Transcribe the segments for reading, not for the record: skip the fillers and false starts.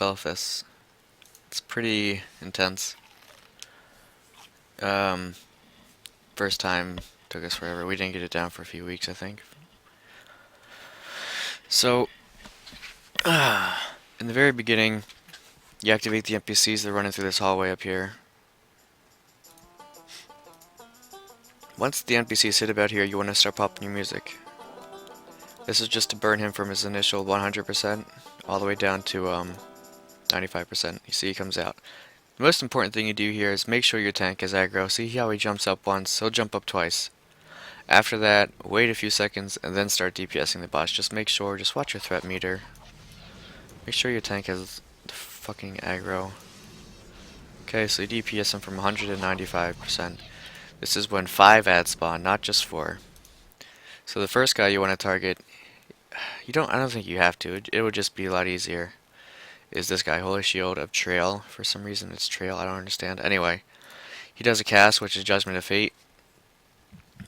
Belathis. It's pretty intense. Um, First time took us forever. We didn't get it down for a few weeks, I think. So, in the very beginning, you activate the NPCs that are running through this hallway up here. Once the NPCs hit about here, you want to start popping your music. This is just to burn him from his initial 100% all the way down to 95%. You see he comes out. The most important thing you do here is make sure your tank is aggro. See how he jumps up once, he'll jump up twice. After that, wait a few seconds and then start DPSing the boss. Just make sure, just watch your threat meter. Make sure your tank has fucking aggro. Okay, so you DPS him from 100 to 95%. This is when 5 ads spawn, not just 4. So the first guy you want to target, I don't think you have to, it would just be a lot easier, is this guy, Holy Shield of Trail. For some reason it's Trail, I don't understand. Anyway, he does a cast, which is Judgment of Fate.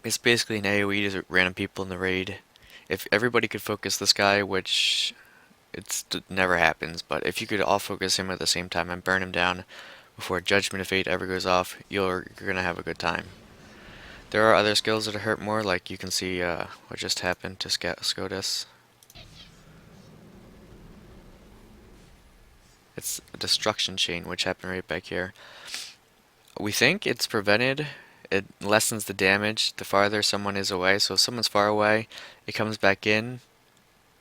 It's basically an AoE to random people in the raid. If everybody could focus this guy, which never happens, but if you could all focus him at the same time and burn him down before Judgment of Fate ever goes off, you're gonna have a good time. There are other skills that hurt more, like you can see what just happened to SCOTUS. It's a destruction chain, which happened right back here. We think it's prevented. It lessens the damage the farther someone is away. So if someone's far away, it comes back in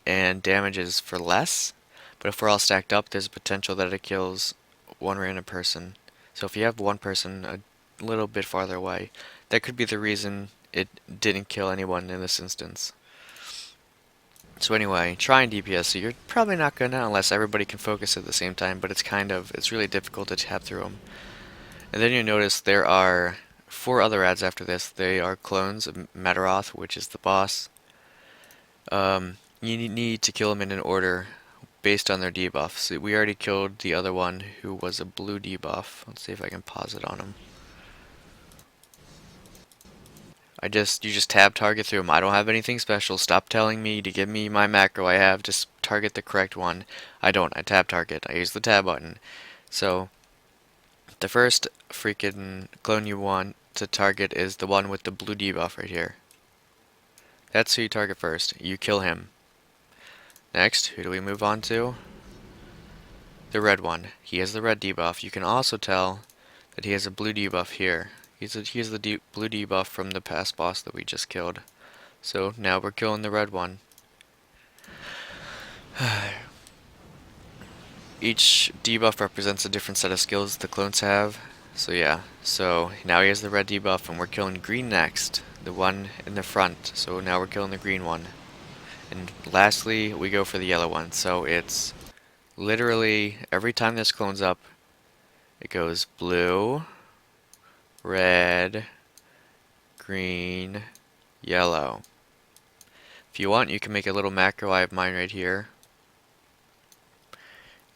and damages for less. But if we're all stacked up, there's a potential that it kills one random person. So if you have one person a little bit farther away, that could be the reason it didn't kill anyone in this instance. So anyway, try and DPS. So you're probably not gonna unless everybody can focus at the same time, but it's really difficult to tap through them. And then you notice there are 4 other ads after this. They are clones of Maderoth, which is the boss. You need to kill them in an order based on their debuff. So we already killed the other one who was a blue debuff. Let's see if I can pause it on him. You just tab target through them. I don't have anything special. Stop telling me to give me my macro I have. Just target the correct one. I don't. I tab target. I use the tab button. So the first freaking clone you want to target is the one with the blue debuff right here. That's who you target first. You kill him. Next, who do we move on to? The red one. He has the red debuff. You can also tell that he has a blue debuff here. He has the blue debuff from the past boss that we just killed. So now we're killing the red one. Each debuff represents a different set of skills the clones have. So yeah, so now he has the red debuff and we're killing green next. The one in the front. So now we're killing the green one. And lastly, we go for the yellow one. So it's literally every time this clones up, it goes blue, red, green, yellow. If you want, you can make a little macro. I have mine right here.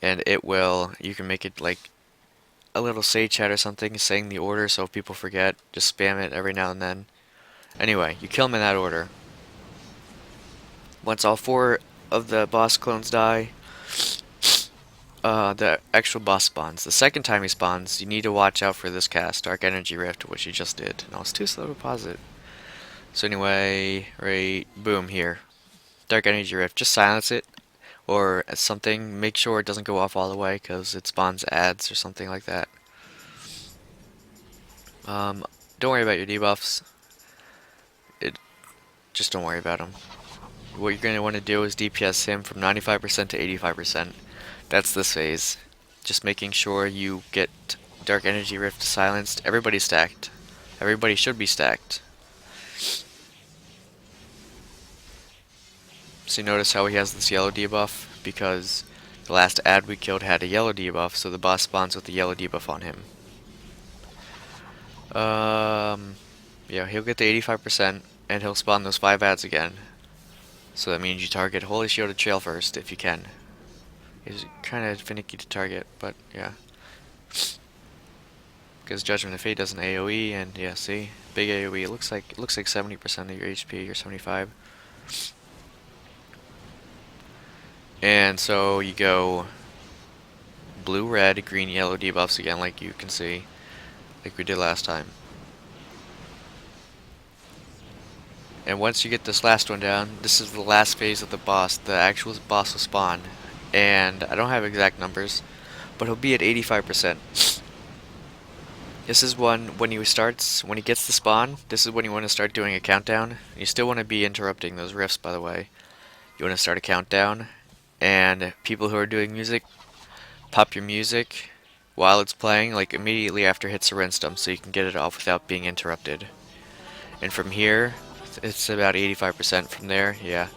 And you can make it like a little sage chat or something saying the order so if people forget, just spam it every now and then. Anyway, you kill them in that order. Once all 4 of the boss clones die, the actual boss spawns. The second time he spawns, you need to watch out for this cast, Dark Energy Rift, which you just did. And I was too slow to pause it. So anyway, right, boom, here. Dark Energy Rift, just silence it, or something. Make sure it doesn't go off all the way, because it spawns ads or something like that. Don't worry about your debuffs. Just don't worry about them. What you're going to want to do is DPS him from 95% to 85%. That's this phase. Just making sure you get Dark Energy Rift silenced. Everybody's stacked. Everybody should be stacked. So you notice how he has this yellow debuff? Because the last ad we killed had a yellow debuff, so the boss spawns with the yellow debuff on him. Yeah, he'll get the 85%, and he'll spawn those 5 ads again. So that means you target Holy Shield of Trail first, if you can. It's kind of finicky to target, but yeah. Because Judgment of Fate does an AoE, and yeah, see? Big AoE. It looks like 70% of your HP, or 75. And so you go blue, red, green, yellow debuffs again, like you can see, like we did last time. And once you get this last one down, this is the last phase of the boss. The actual boss will spawn. And I don't have exact numbers, but he'll be at 85%. This is when he gets the spawn, this is when you want to start doing a countdown. You still want to be interrupting those rifts, by the way. You want to start a countdown, and people who are doing music, pop your music while it's playing, like immediately after it hits the red stump, so you can get it off without being interrupted. And from here, it's about 85% from there, yeah.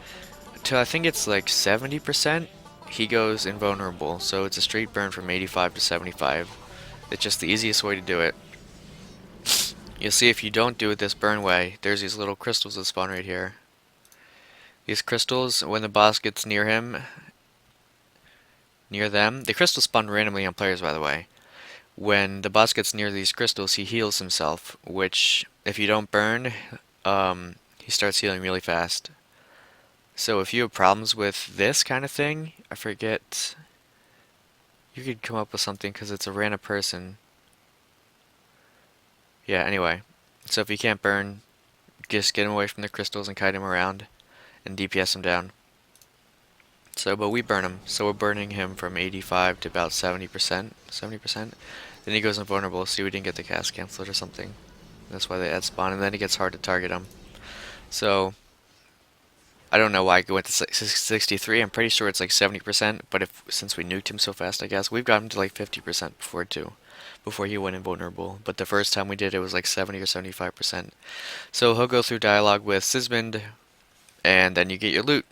To I think it's like 70%, he goes invulnerable, so it's a straight burn from 85 to 75. It's just the easiest way to do it. You'll see if you don't do it this burn way, there's these little crystals that spawn right here. These crystals, when the boss gets near them, the crystals spawn randomly on players, by the way. When the boss gets near these crystals, he heals himself, which, if you don't burn, he starts healing really fast. So if you have problems with this kind of thing, I forget, you could come up with something because it's a random person. Yeah, anyway. So if you can't burn, just get him away from the crystals and kite him around and DPS him down. So, but we burn him. So we're burning him from 85 to about 70%. 70%. Then he goes invulnerable. See, we didn't get the cast canceled or something. That's why they add spawn, and then it gets hard to target him. So, I don't know why I went to 63. I'm pretty sure it's like 70%, but since we nuked him so fast, I guess, we've got him to like 50% before too. Before he went invulnerable. But the first time we did it was like 70 or 75%. So he'll go through dialogue with Sismond, and then you get your loot.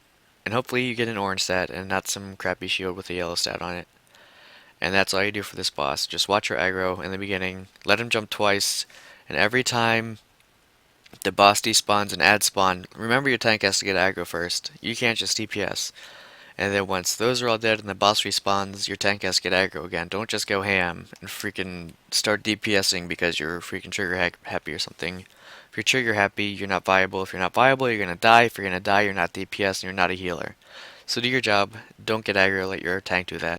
And hopefully you get an orange stat and not some crappy shield with a yellow stat on it. And that's all you do for this boss. Just watch your aggro in the beginning, let him jump twice, and every time the boss despawns and adds spawn, remember your tank has to get aggro first. You can't just DPS. And then once those are all dead and the boss respawns, your tank has to get aggro again. Don't just go ham and freaking start DPSing because you're freaking trigger happy or something. If you're trigger happy, you're not viable. If you're not viable, you're gonna die. If you're gonna die, you're not DPS and you're not a healer. So do your job. Don't get aggro. Let your tank do that.